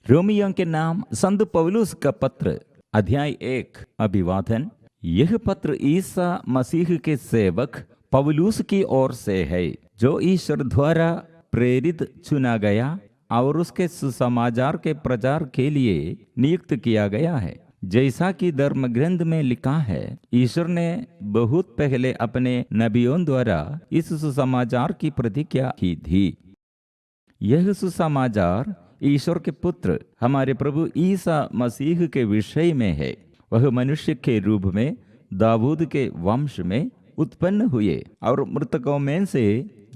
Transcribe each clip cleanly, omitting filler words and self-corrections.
रोमियों के नाम संत पौलुस का पत्र अध्याय 1। अभिवादन। यह पत्र ईसा मसीह के सेवक पौलुस की ओर से है, जो ईश्वर द्वारा प्रेरित चुना गया और उसके सुसमाचार के प्रचार के लिए नियुक्त किया गया है। जैसा कि धर्म ग्रंथ में लिखा है, ईश्वर ने बहुत पहले अपने नबियों द्वारा इस सुसमाचार की प्रतिज्ञा की थी। यह सुसमाचार ईश्वर के पुत्र हमारे प्रभु ईसा मसीह के विषय में है। वह मनुष्य के रूप में दाऊद के वंश में उत्पन्न हुए और मृतकों में से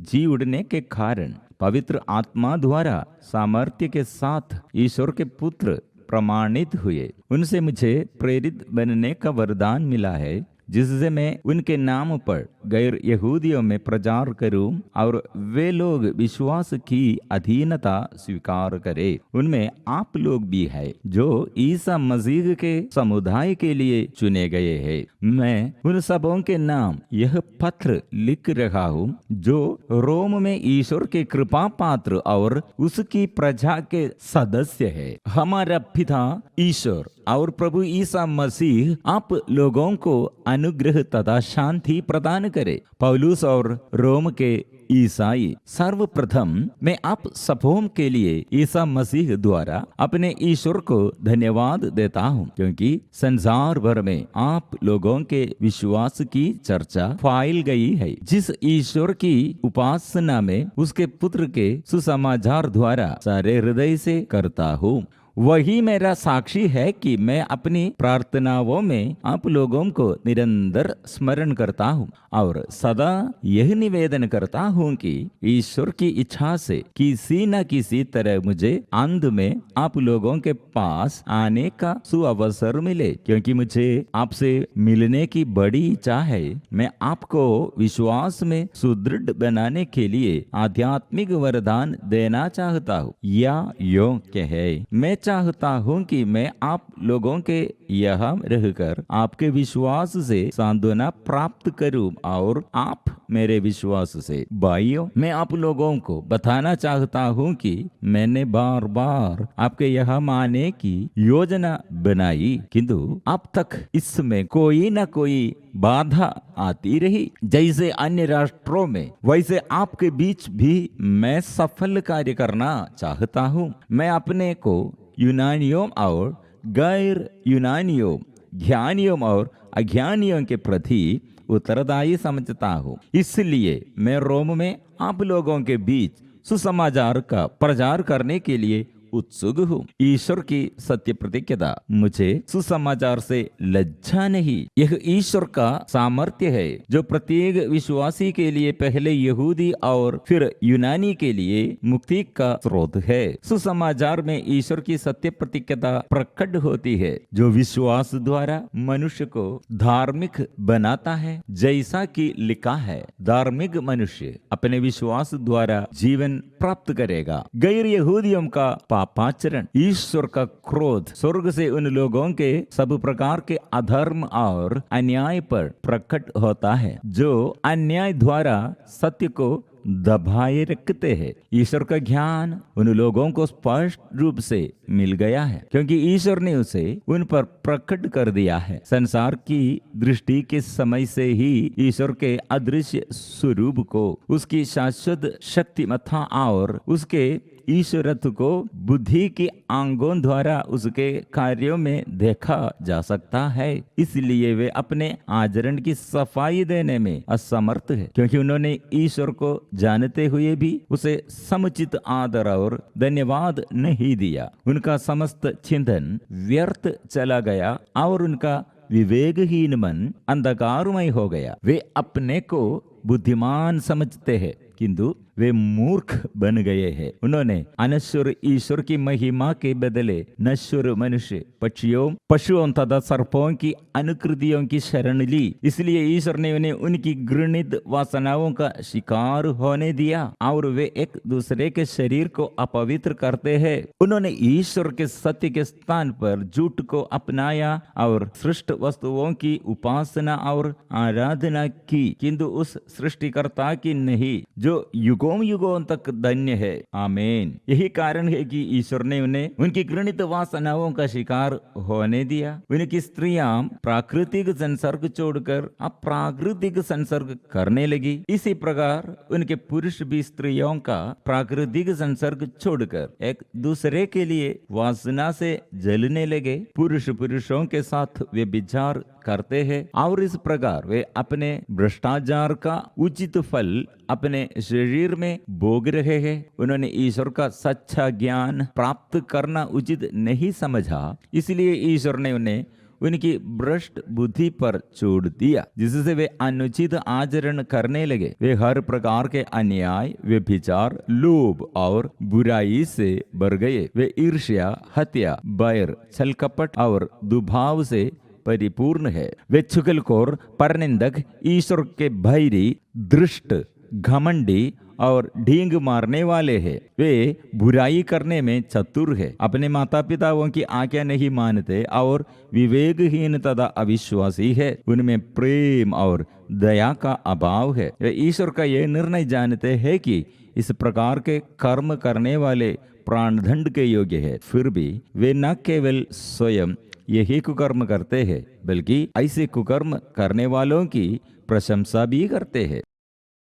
जी उठने के कारण पवित्र आत्मा द्वारा सामर्थ्य के साथ ईश्वर के पुत्र प्रमाणित हुए। उनसे मुझे प्रेरित बनने का वरदान मिला है, जिससे मैं उनके नाम पर गैर यहूदियों में प्रचार करूं और वे लोग विश्वास की अधीनता स्वीकार करें। उनमें आप लोग भी हैं, जो ईसा मसीह के समुदाय के लिए चुने गए हैं। मैं उन सबों के नाम यह पत्र लिख रहा हूं, जो रोम में ईश्वर के कृपा पात्र और उसकी प्रजा के सदस्य है। हमारा पिता ईश्वर और प्रभु ईसा मसीह आप लोगों को अनुग्रह तथा शांति प्रदान करे। पौलुस और रोम के ईसाई सर्वप्रथम मैं आप सबों के लिए ईसा मसीह द्वारा अपने ईश्वर को धन्यवाद देता हूं, क्योंकि संसार भर में आप लोगों के विश्वास की चर्चा फैल गई है। जिस ईश्वर की उपासना में उसके पुत्र के सुसमाचार द्वारा सारे हृदय से करता हूँ, वही मेरा साक्षी है कि मैं अपनी प्रार्थनाओं में आप लोगों को निरंतर स्मरण करता हूँ और सदा यह निवेदन करता हूँ कि ईश्वर की इच्छा से किसी न किसी तरह मुझे अंत में आप लोगों के पास आने का सुअवसर मिले, क्योंकि मुझे आपसे मिलने की बड़ी इच्छा है। मैं आपको विश्वास में सुदृढ़ बनाने के लिए आध्यात्मिक वरदान देना चाहता हूँ, या यूं कहे, मैं चाहता हूँ कि मैं आप लोगों के यहाँ रहकर आपके विश्वास से सांत्वना प्राप्त करूं और आप मेरे विश्वास से। भाइयों, मैं आप लोगों को बताना चाहता हूँ कि मैंने बार बार आपके यहाँ आने की योजना बनाई, किंतु अब तक इसमें कोई न कोई बाधा आती रही। जैसे अन्य राष्ट्रों में, वैसे आपके बीच भी मैं सफल कार्य करना चाहता हूँ। मैं अपने को यूनानियों और गैर यूनानियों, ज्ञानियों और अज्ञानियों के प्रति उत्तरदायी समझता हूँ। इसलिए मैं रोम में आप लोगों के बीच सुसमाचार का प्रचार करने के लिए उत्सुक हूँ। ईश्वर की सत्य प्रतिज्ञा मुझे सुसमाचार से लज्जा नहीं, यह ईश्वर का सामर्थ्य है, जो प्रत्येक विश्वासी के लिए पहले यहूदी और फिर यूनानी के लिए मुक्ति का स्रोत है। सुसमाचार में ईश्वर की सत्य प्रतिज्ञा प्रकट होती है, जो विश्वास द्वारा मनुष्य को धार्मिक बनाता है। जैसा कि लिखा है, धार्मिक मनुष्य अपने विश्वास द्वारा जीवन प्राप्त करेगा। गैर यहूदियों का पापाचरण, ईश्वर का क्रोध स्वर्ग से उन लोगों के सब प्रकार के अधर्म और अन्याय पर प्रकट होता है, जो अन्याय द्वारा सत्य को दबाए रखते हैं। ईश्वर का ज्ञान उन लोगों को स्पष्ट रूप से मिल गया है, क्योंकि ईश्वर ने उसे उन पर प्रकट कर दिया है। संसार की दृष्टि के समय से ही ईश्वर के अदृश्य स्वरूप को, उसकी शाश्वत शक्तिमत्ता और उसके ईश्वरत्व को बुद्धि की आंगों द्वारा उसके कार्यों में देखा जा सकता है। इसलिए वे अपने आचरण की सफाई देने में असमर्थ है, क्योंकि उन्होंने ईश्वर को जानते हुए भी उसे समुचित आदर और धन्यवाद नहीं दिया। उनका समस्त चिंतन व्यर्थ चला गया और उनका विवेकहीन मन अंधकारमय हो गया। वे अपने को बुद्धिमान समझते हैं, किंतु वे मूर्ख बन गए हैं। उन्होंने अनश्वर ईश्वर की महिमा के बदले नश्वर मनुष्य, पक्षियों, पशुओं तथा सर्पों की अनुकृतियों की शरण ली। इसलिए ईश्वर ने उन्हें उनकी घृणित वासनाओं का शिकार होने दिया और वे एक दूसरे के शरीर को अपवित्र करते हैं। उन्होंने ईश्वर के सत्य के स्थान पर झूठ को अपनाया और सृष्ट वस्तुओं की उपासना और आराधना की, किंतु उस सृष्टिकर्ता की नहीं, जो युगों युगों युगों तक धन्य है। आमीन। यही कारण है कि ईश्वर ने उन्हें उनकी घृणित वासनाओं का शिकार होने दिया। उनकी स्त्रियां प्राकृतिक संसर्ग छोड़कर अप्राकृतिक संसर्ग करने लगी। इसी प्रकार उनके पुरुष भी स्त्रियों का प्राकृतिक संसर्ग छोड़कर एक दूसरे के लिए वासना से जलने लगे। पुरुष पुरुषों के साथ वे विचार करते हैं और इस प्रकार वे अपने भ्रष्टाचार का उचित फल अपने शरीर में भोग रहे हैं। उन्होंने ईश्वर का सच्चा ज्ञान प्राप्त करना उचित नहीं समझा, इसलिए ईश्वर ने उन्हें उनकी भ्रष्ट बुद्धि पर छोड़ दिया, जिससे वे अनुचित आचरण करने लगे। वे हर प्रकार के अन्याय, व्यभिचार, लोभ और बुराई से भर गए। वे ईर्ष्या, हत्या, बैर, छल कपट और दुभाव से परिपूर्ण है। वे चुगलखोर, परनिंदक, ईश्वर के भैरी, दृष्ट, घमंडी और ढींग मारने वाले हैं। वे बुराई करने में चतुर है, अपने माता पिताओं की आज्ञा नहीं मानते और विवेकहीन तथा अविश्वासी है। उनमें प्रेम और दया का अभाव है। वे ईश्वर का यह निर्णय जानते हैं कि इस प्रकार के कर्म करने वाले प्राणदंड के योग्य है, फिर भी वे न केवल स्वयं यही कुकर्म करते हैं, बल्कि ऐसे कुकर्म करने वालों की प्रशंसा भी करते हैं।